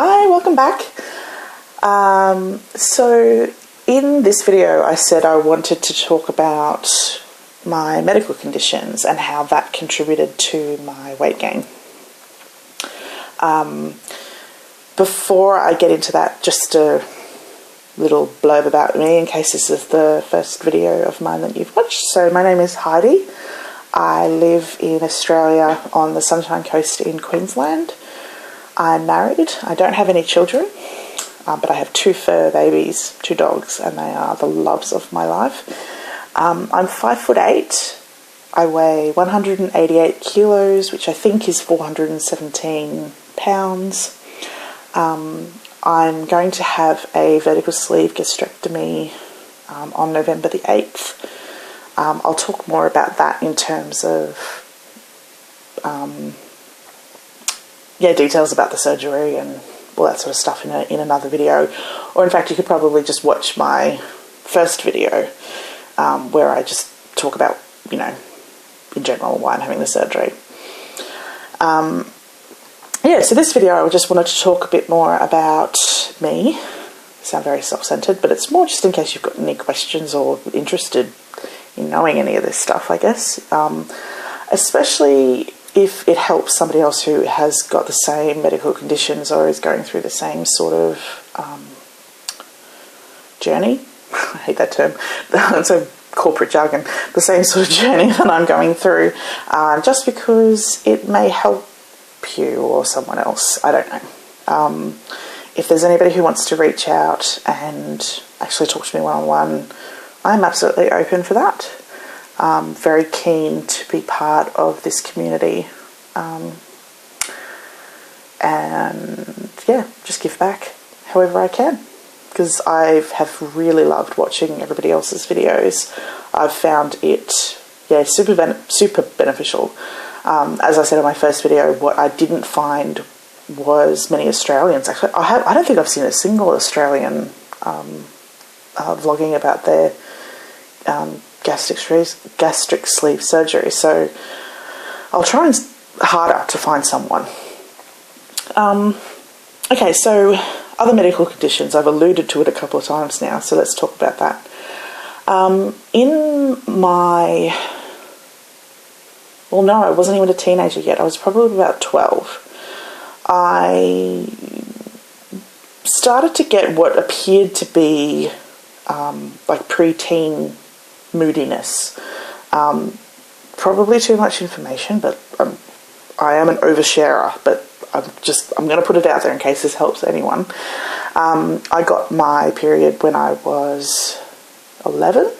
Hi, welcome back. So in this video I said I wanted to talk about my medical conditions and how that contributed to my weight gain. Before I get into that, just a little blurb about me in case this is the first video of mine that you've watched. So my name is Heidi. I live in Australia on the Sunshine Coast in Queensland. I'm married. I don't have any children, but I have two fur babies, two dogs, and they are the loves of my life. I'm 5'8". I weigh 188 kilos, which I think is 417 pounds. I'm going to have a vertical sleeve gastrectomy on November the 8th. I'll talk more about that in terms of details about the surgery and all that sort of stuff in another video. Or in fact, you could probably just watch my first video where I just talk about, in general, why I'm having the surgery. So this video I just wanted to talk a bit more about me. I sound very self-centered, but it's more just in case you've got any questions or interested in knowing any of this stuff, I guess. Especially if it helps somebody else who has got the same medical conditions or is going through the same sort of journey. I hate that term. It's a corporate jargon. The same sort of journey that I'm going through, just because it may help you or someone else. I don't know. If there's anybody who wants to reach out and actually talk to me one-on-one, I'm absolutely open for that. Very keen to be part of this community, and just give back however I can, because I have really loved watching everybody else's videos. I've found it super beneficial. As I said in my first video, what I didn't find was many Australians. Actually, I don't think I've seen a single Australian vlogging about their gastric sleeve surgery, so I'll try harder to find someone. Okay, so other medical conditions, I've alluded to it a couple of times now, so let's talk about that. I wasn't even a teenager yet. I was probably about 12. I started to get what appeared to be like preteen moodiness. Probably too much information, but I am an oversharer, but I'm going to put it out there in case this helps anyone. I got my period when I was 11,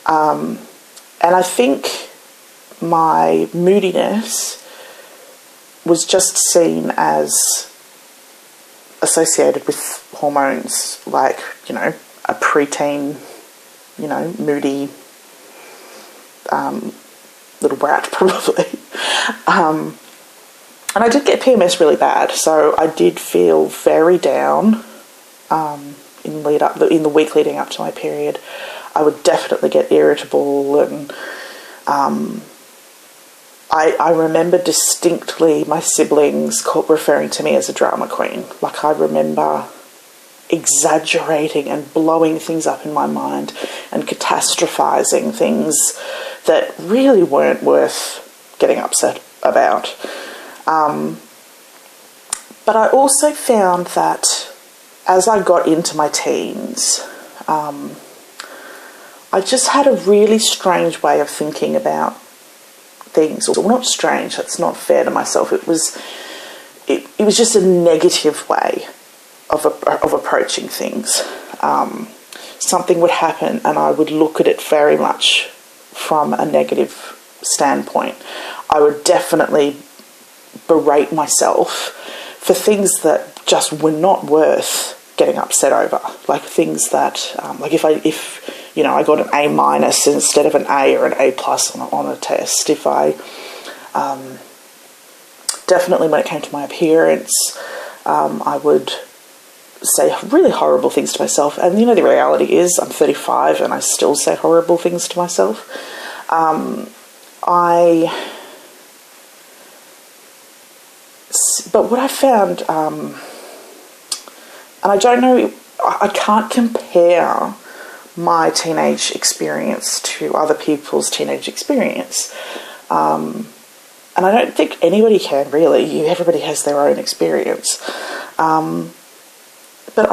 and I think my moodiness was just seen as associated with hormones, like, a preteen, moody little brat, probably. And I did get PMS really bad, so I did feel very down in the week leading up to my period. I would definitely get irritable, and I remember distinctly my siblings referring to me as a drama queen. Like, I remember exaggerating and blowing things up in my mind and catastrophizing things that really weren't worth getting upset about. But I also found that as I got into my teens, I just had a really strange way of thinking about things. Well, not strange, that's not fair to myself. It was just a negative way of approaching things. Something would happen and I would look at it very much from a negative standpoint. I would definitely berate myself for things that just were not worth getting upset over. Like things that, like if I got an A- instead of an A or an A+ on a test. If I, definitely when it came to my appearance, I would say really horrible things to myself. And the reality is I'm 35 and I still say horrible things to myself. But what I found And I don't know, I can't compare my teenage experience to other people's teenage experience. And I don't think anybody can, really. Everybody has their own experience. But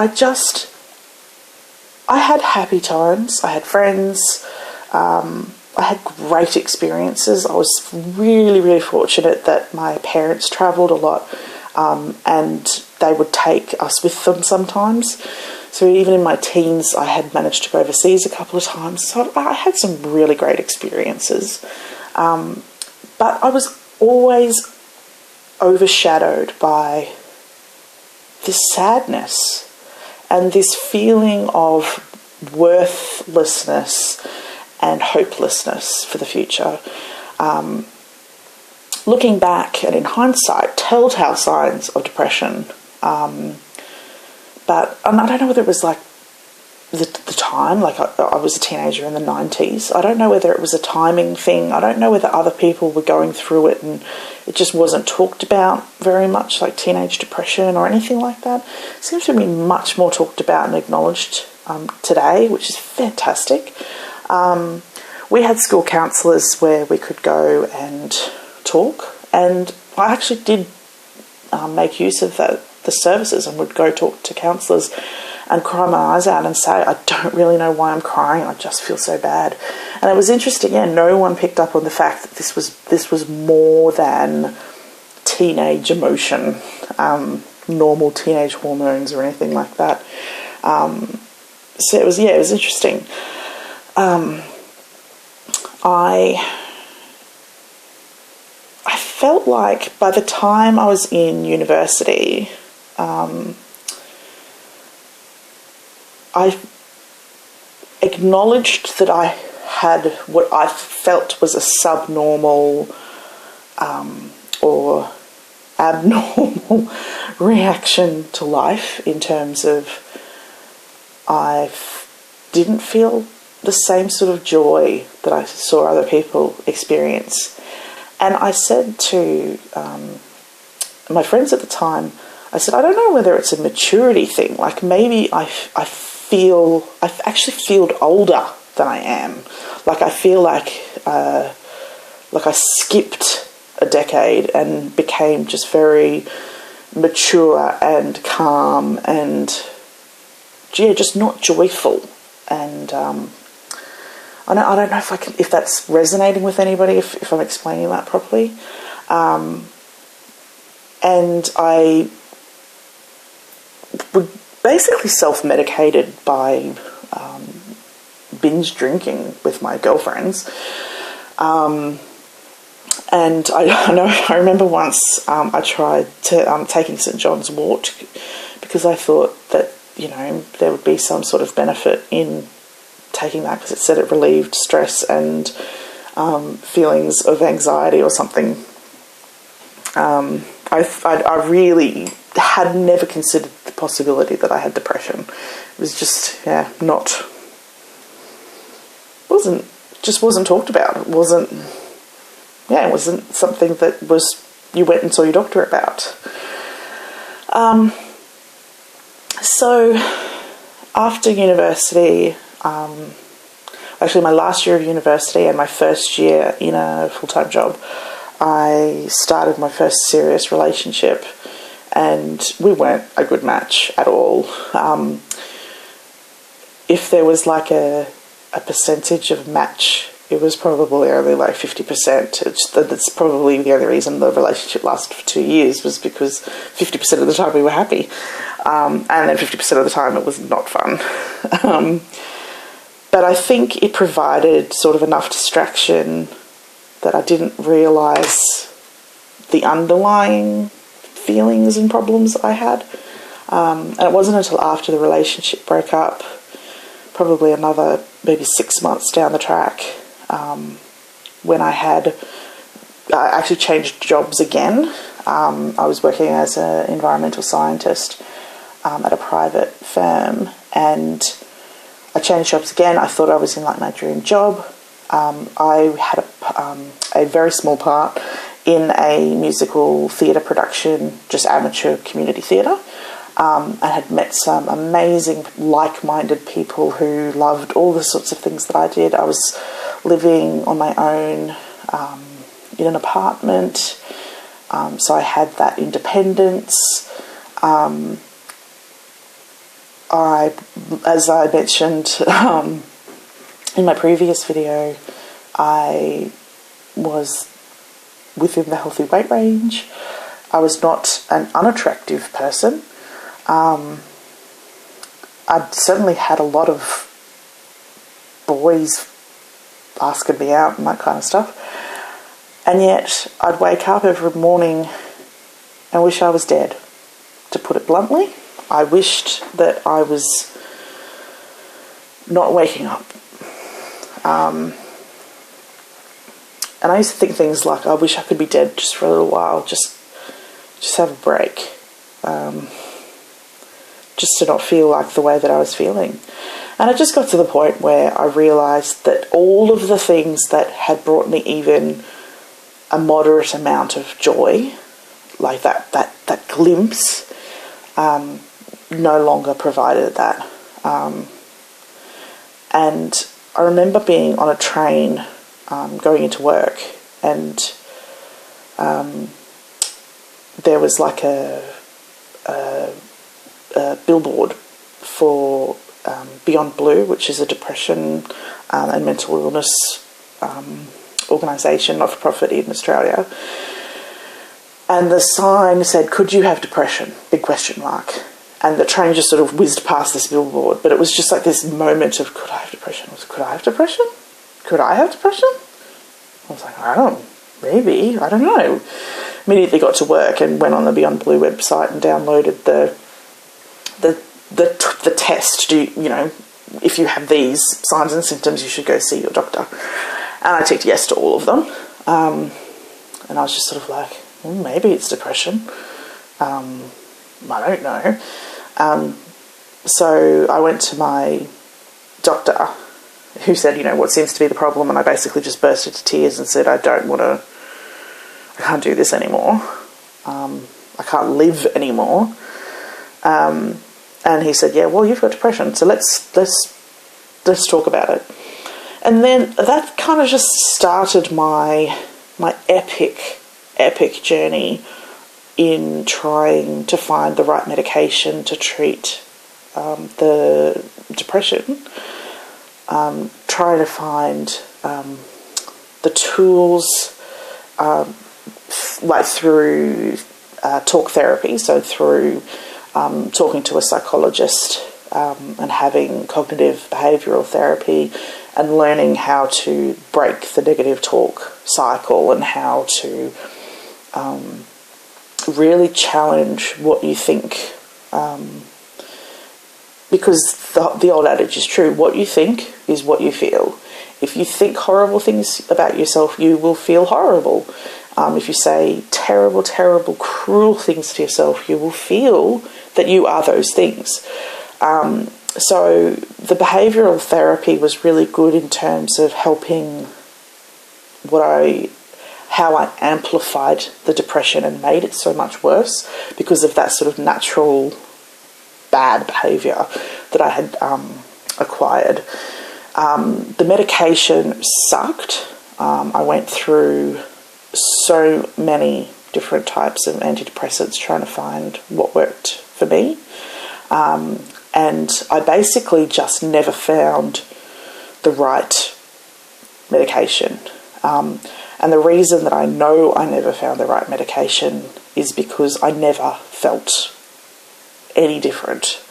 I had happy times. I had friends. I had great experiences. I was really, really fortunate that my parents travelled a lot, and they would take us with them sometimes. So even in my teens, I had managed to go overseas a couple of times. So I had some really great experiences. But I was always overshadowed by this sadness and this feeling of worthlessness and hopelessness for the future. Looking back and in hindsight, telltale signs of depression. But I don't know whether it was like the time, like I was a teenager in the 90s. I don't know whether it was a timing thing. I don't know whether other people were going through it and it just wasn't talked about very much, like teenage depression or anything like that. It seems to be much more talked about and acknowledged today, which is fantastic. We had school counsellors where we could go and talk, and I actually did make use of the services and would go talk to counsellors and cry my eyes out and say, I don't really know why I'm crying, I just feel so bad. And it was interesting, no one picked up on the fact that this was more than teenage emotion, normal teenage hormones or anything like that. So it was interesting. I felt like by the time I was in university, I acknowledged that I had what I felt was a subnormal or abnormal reaction to life, in terms of I didn't feel the same sort of joy that I saw other people experience. And I said to my friends at the time, I said, I don't know whether it's a maturity thing. Like maybe I actually feel older than I am. Like I feel like I skipped a decade and became just very mature and calm and just not joyful. And I don't know if that's resonating with anybody, if I'm explaining that properly. And I would basically self-medicated by binge drinking with my girlfriends. And I remember once I tried to taking St. John's wort, because I thought that, there would be some sort of benefit in taking that, because it said it relieved stress and feelings of anxiety or something. I really had never considered the possibility that I had depression. It was just wasn't talked about. It wasn't something that you went and saw your doctor about. So after university, actually my last year of university and my first year in a full-time job, I started my first serious relationship, and we weren't a good match at all. If there was like a percentage of match, it was probably only like 50%. That's probably the only reason the relationship lasted for 2 years, was because 50% of the time we were happy, and then 50% of the time it was not fun. But I think it provided sort of enough distraction that I didn't realise the underlying feelings and problems I had. And it wasn't until after the relationship broke up, probably another maybe 6 months down the track, when I actually changed jobs again. I was working as an environmental scientist at a private firm, and I changed jobs again. I thought I was in like my dream job. I had a very small part in a musical theatre production, just amateur community theatre. and had met some amazing like-minded people who loved all the sorts of things that I did. I was living on my own in an apartment, so I had that independence. As I mentioned in my previous video, I was within the healthy weight range. I was not an unattractive person. I'd certainly had a lot of boys asking me out and that kind of stuff. And yet I'd wake up every morning and wish I was dead. To put it bluntly, I wished that I was not waking up. And I used to think things like, I wish I could be dead just for a little while, just have a break. Just to not feel like the way that I was feeling. And it just got to the point where I realised that all of the things that had brought me even a moderate amount of joy, like that glimpse, no longer provided that. And I remember being on a train going into work, and there was like a billboard for Beyond Blue, which is a depression and mental illness organisation, not-for-profit in Australia. And the sign said, "Could you have depression?" Big question mark. And the train just sort of whizzed past this billboard, but it was just like this moment of, could I have depression? Could I have depression? Could I have depression? I was like, maybe, I don't know. Immediately got to work and went on the Beyond Blue website and downloaded the test. If you have these signs and symptoms, you should go see your doctor. And I ticked yes to all of them. And I was just sort of like, maybe it's depression. I don't know. So I went to my doctor, who said, what seems to be the problem? And I basically just burst into tears and said, I can't do this anymore. I can't live anymore. And he said, yeah, well, you've got depression, so let's talk about it. And then that kind of just started my epic journey in trying to find the right medication to treat the depression. Trying to find the tools, like through talk therapy, so through talking to a psychologist and having cognitive behavioural therapy and learning how to break the negative talk cycle and how to really challenge what you think. Because the old adage is true, what you think is what you feel. If you think horrible things about yourself, you will feel horrible. If you say terrible, terrible, cruel things to yourself, you will feel that you are those things. So the behavioural therapy was really good in terms of helping how I amplified the depression and made it so much worse because of that sort of natural bad behaviour that I had acquired. The medication sucked. I went through so many different types of antidepressants trying to find what worked for me. And I basically just never found the right medication. And the reason that I know I never found the right medication is because I never felt any different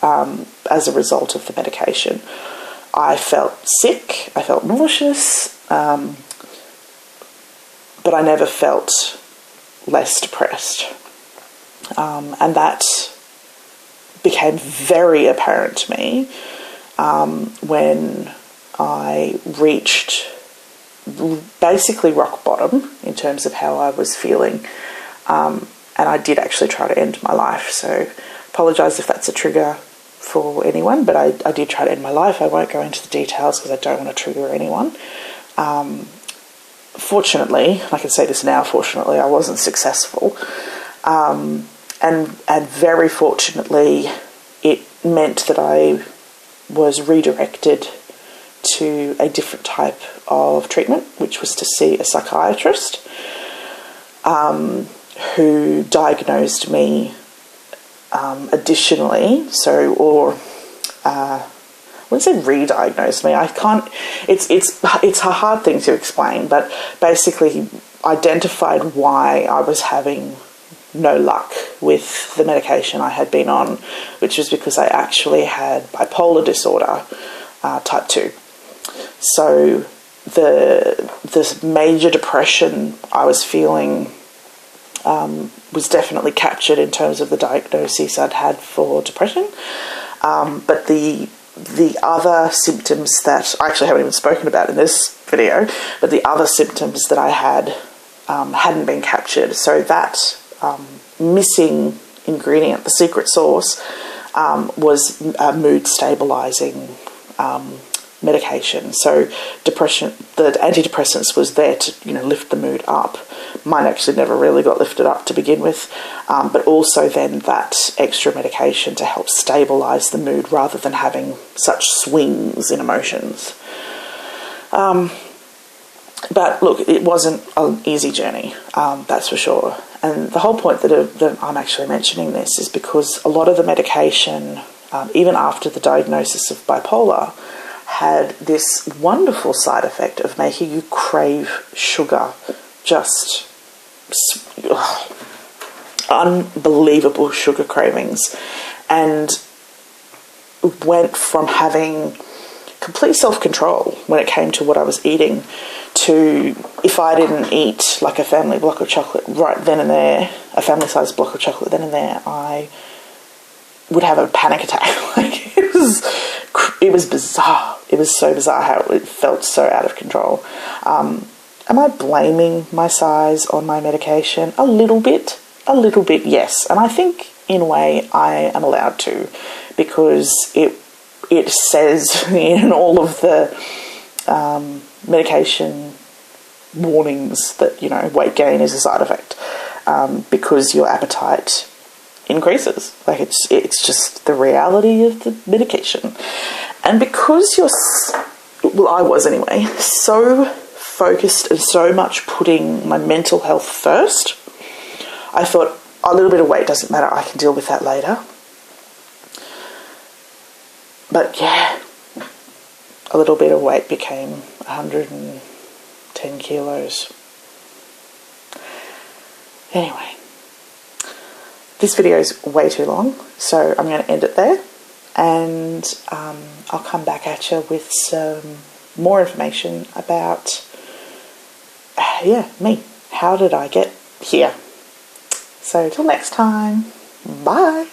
as a result of the medication. I felt sick, I felt nauseous, but I never felt less depressed. And that became very apparent to me when I reached basically rock bottom in terms of how I was feeling. And I did actually try to end my life. So apologise if that's a trigger for anyone, but I did try to end my life. I won't go into the details because I don't want to trigger anyone. Fortunately, I can say this now, fortunately, I wasn't successful. And and very fortunately, it meant that I was redirected to a different type of treatment, which was to see a psychiatrist who diagnosed me additionally. I wouldn't say re-diagnosed me. I can't. It's a hard thing to explain, but basically he identified why I was having no luck with the medication I had been on, which was because I actually had bipolar disorder type 2. So the major depression I was feeling was definitely captured in terms of the diagnosis I'd had for depression. But the other symptoms that I actually haven't even spoken about in this video, but the other symptoms that I had hadn't been captured. So that missing ingredient, the secret sauce, was a mood stabilizing medication. So depression, the antidepressants was there to lift the mood up. Mine actually never really got lifted up to begin with, but also then that extra medication to help stabilize the mood rather than having such swings in emotions. But look, it wasn't an easy journey, that's for sure. And the whole point that I'm actually mentioning this is because a lot of the medication, even after the diagnosis of bipolar, had this wonderful side effect of making you crave sugar. Just unbelievable sugar cravings. And went from having complete self-control when it came to what I was eating to, if I didn't eat like a family block of chocolate right then and there, a family-sized block of chocolate then and there, I would have a panic attack. Like, it was bizarre. It was so bizarre how it felt so out of control. Am I blaming my size on my medication? A little bit, yes. And I think in a way I am allowed to, because it says in all of the medication warnings that weight gain is a side effect, because your appetite increases. Like, it's just the reality of the medication. And because I was anyway, so focused and so much putting my mental health first, I thought a little bit of weight doesn't matter, I can deal with that later. But yeah, a little bit of weight became 110 kilos. Anyway, this video is way too long, so I'm going to end it there, and I'll come back at you with some more information about, me. How did I get here? So till next time, bye.